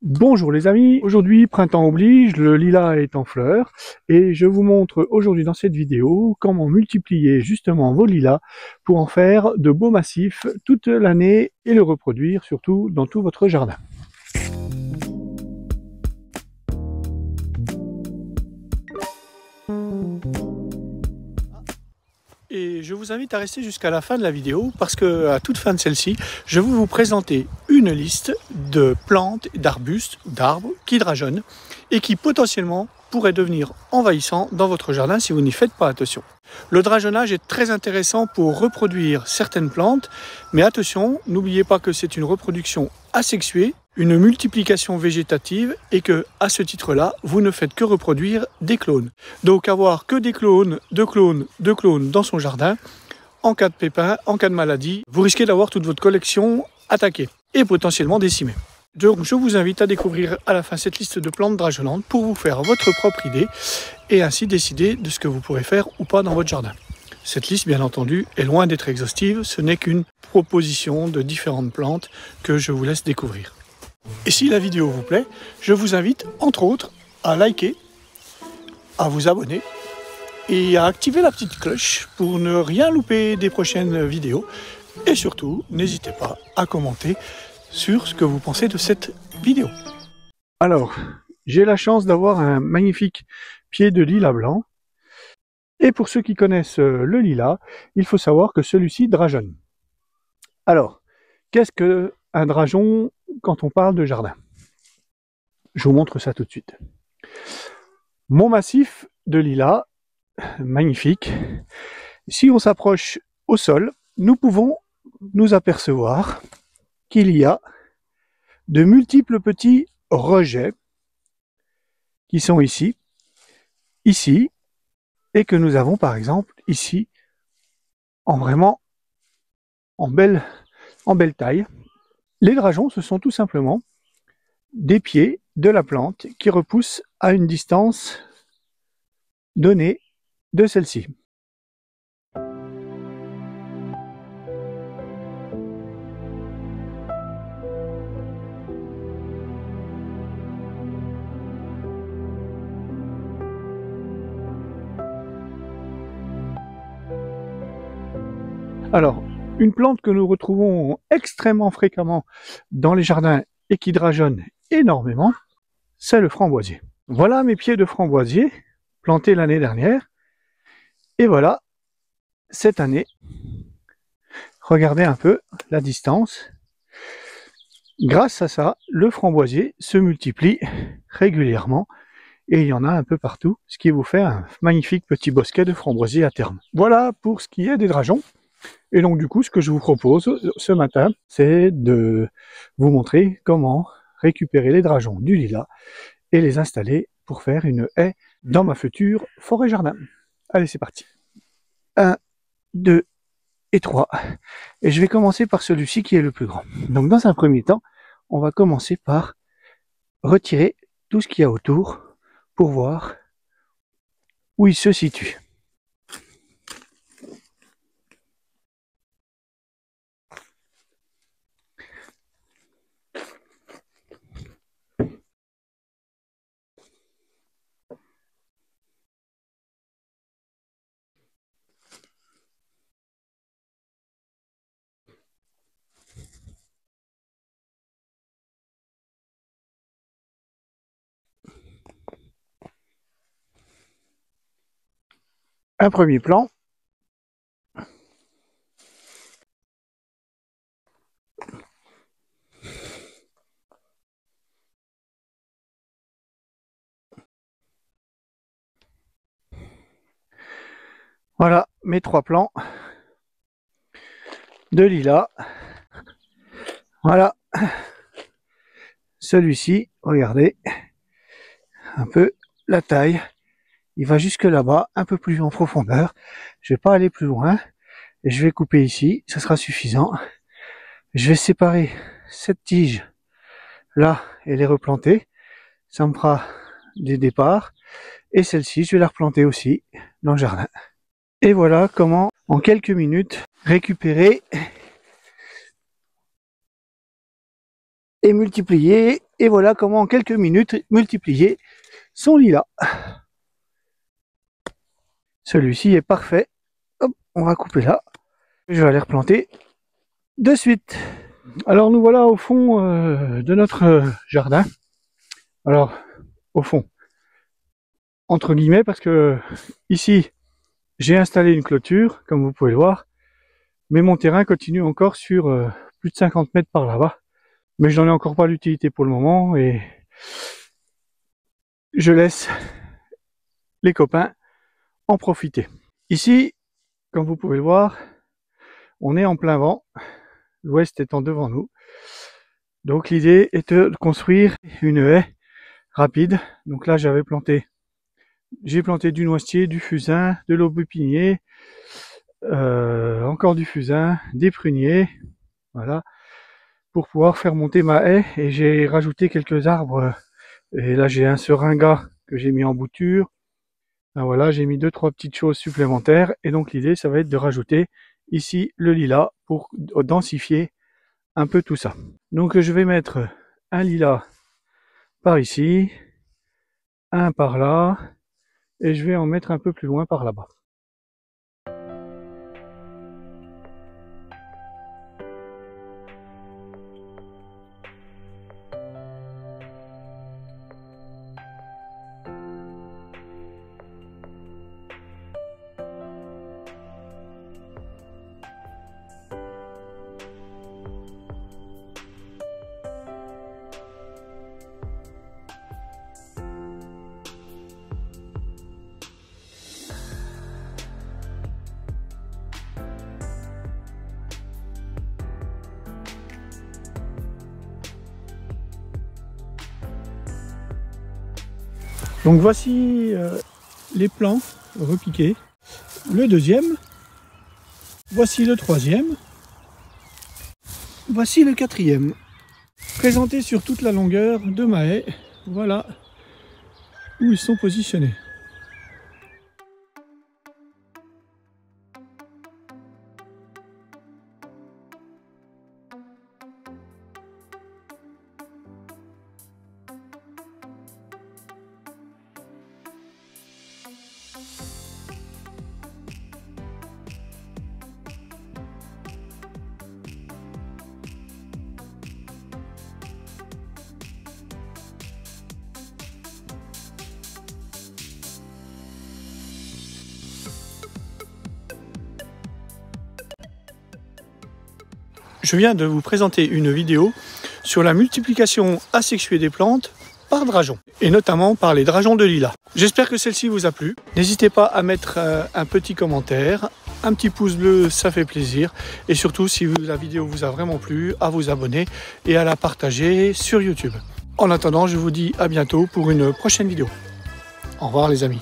Bonjour les amis, aujourd'hui printemps oblige, le lilas est en fleurs et je vous montre aujourd'hui dans cette vidéo comment multiplier justement vos lilas pour en faire de beaux massifs toute l'année et le reproduire surtout dans tout votre jardin. Et je vous invite à rester jusqu'à la fin de la vidéo parce que à toute fin de celle-ci, je vais vous présenter une liste de plantes, d'arbustes, d'arbres qui drageonnent et qui potentiellement pourraient devenir envahissants dans votre jardin si vous n'y faites pas attention. Le dragonnage est très intéressant pour reproduire certaines plantes, mais attention, n'oubliez pas que c'est une reproduction asexuée, une multiplication végétative et que, à ce titre-là, vous ne faites que reproduire des clones. Donc avoir que des clones, deux clones, deux clones dans son jardin, en cas de pépin, en cas de maladie, vous risquez d'avoir toute votre collection attaquée et potentiellement décimée. Donc je vous invite à découvrir à la fin cette liste de plantes dragonnantes pour vous faire votre propre idée et ainsi décider de ce que vous pourrez faire ou pas dans votre jardin. Cette liste, bien entendu, est loin d'être exhaustive, ce n'est qu'une proposition de différentes plantes que je vous laisse découvrir. Et si la vidéo vous plaît, je vous invite, entre autres, à liker, à vous abonner et à activer la petite cloche pour ne rien louper des prochaines vidéos. Et surtout, n'hésitez pas à commenter sur ce que vous pensez de cette vidéo. Alors, j'ai la chance d'avoir un magnifique pied de lilas blanc. Et pour ceux qui connaissent le lilas, il faut savoir que celui-ci drageonne. Alors, qu'est-ce qu'un drageon quand on parle de jardin? Je vous montre ça tout de suite. Mon massif de lilas, magnifique. Si on s'approche au sol, nous pouvons nous apercevoir qu'il y a de multiples petits rejets qui sont ici, ici, et que nous avons par exemple ici, en belle taille. Les drageons, ce sont tout simplement des pieds de la plante qui repoussent à une distance donnée de celle-ci. Alors, une plante que nous retrouvons extrêmement fréquemment dans les jardins et qui drageonne énormément, c'est le framboisier. Voilà mes pieds de framboisier plantés l'année dernière. Et voilà, cette année, regardez un peu la distance. Grâce à ça, le framboisier se multiplie régulièrement et il y en a un peu partout, ce qui vous fait un magnifique petit bosquet de framboisier à terme. Voilà pour ce qui est des drageons. Et donc du coup, ce que je vous propose ce matin, c'est de vous montrer comment récupérer les drageons du lilas et les installer pour faire une haie dans ma future forêt-jardin. Allez, c'est parti. 1, 2 et 3. Et je vais commencer par celui-ci qui est le plus grand. Donc dans un premier temps, on va commencer par retirer tout ce qu'il y a autour pour voir où il se situe. Un premier plan. Voilà mes 3 plants de lilas. Voilà celui-ci, regardez un peu la taille. Il va jusque là-bas, un peu plus en profondeur. Je vais pas aller plus loin. Et je vais couper ici, ça sera suffisant. Je vais séparer cette tige là et les replanter. Ça me fera des départs. Et celle-ci, je vais la replanter aussi dans le jardin. Et voilà comment, en quelques minutes, récupérer et multiplier Et voilà comment en quelques minutes multiplier son lilas. Celui-ci est parfait. Hop, on va couper là. Je vais aller replanter de suite. Alors nous voilà au fond de notre jardin. Alors au fond, entre guillemets, parce que ici j'ai installé une clôture, comme vous pouvez le voir, mais mon terrain continue encore sur plus de 50 mètres par là-bas. Mais je n'en ai encore pas l'utilité pour le moment et je laisse les copains en profiter. Ici, comme vous pouvez le voir, on est en plein vent, l'ouest étant devant nous. Donc l'idée est de construire une haie rapide. Donc là j'ai planté du noisetier, du fusain, de l'aubépinier, encore du fusain, des pruniers, voilà, pour pouvoir faire monter ma haie. Et j'ai rajouté quelques arbres, et là j'ai un seringa que j'ai mis en bouture. Ben voilà, j'ai mis 2-3 petites choses supplémentaires, et donc l'idée ça va être de rajouter ici le lilas pour densifier un peu tout ça. Donc je vais mettre un lilas par ici, un par là, et je vais en mettre un peu plus loin par là-bas. Donc voici les plants repiqués. Le deuxième. Voici le troisième. Voici le quatrième. Présenté sur toute la longueur de ma haie. Voilà où ils sont positionnés. Je viens de vous présenter une vidéo sur la multiplication asexuée des plantes par drageons, et notamment par les drageons de lilas. J'espère que celle-ci vous a plu. N'hésitez pas à mettre un petit commentaire, un petit pouce bleu, ça fait plaisir. Et surtout, si la vidéo vous a vraiment plu, à vous abonner et à la partager sur YouTube. En attendant, je vous dis à bientôt pour une prochaine vidéo. Au revoir les amis.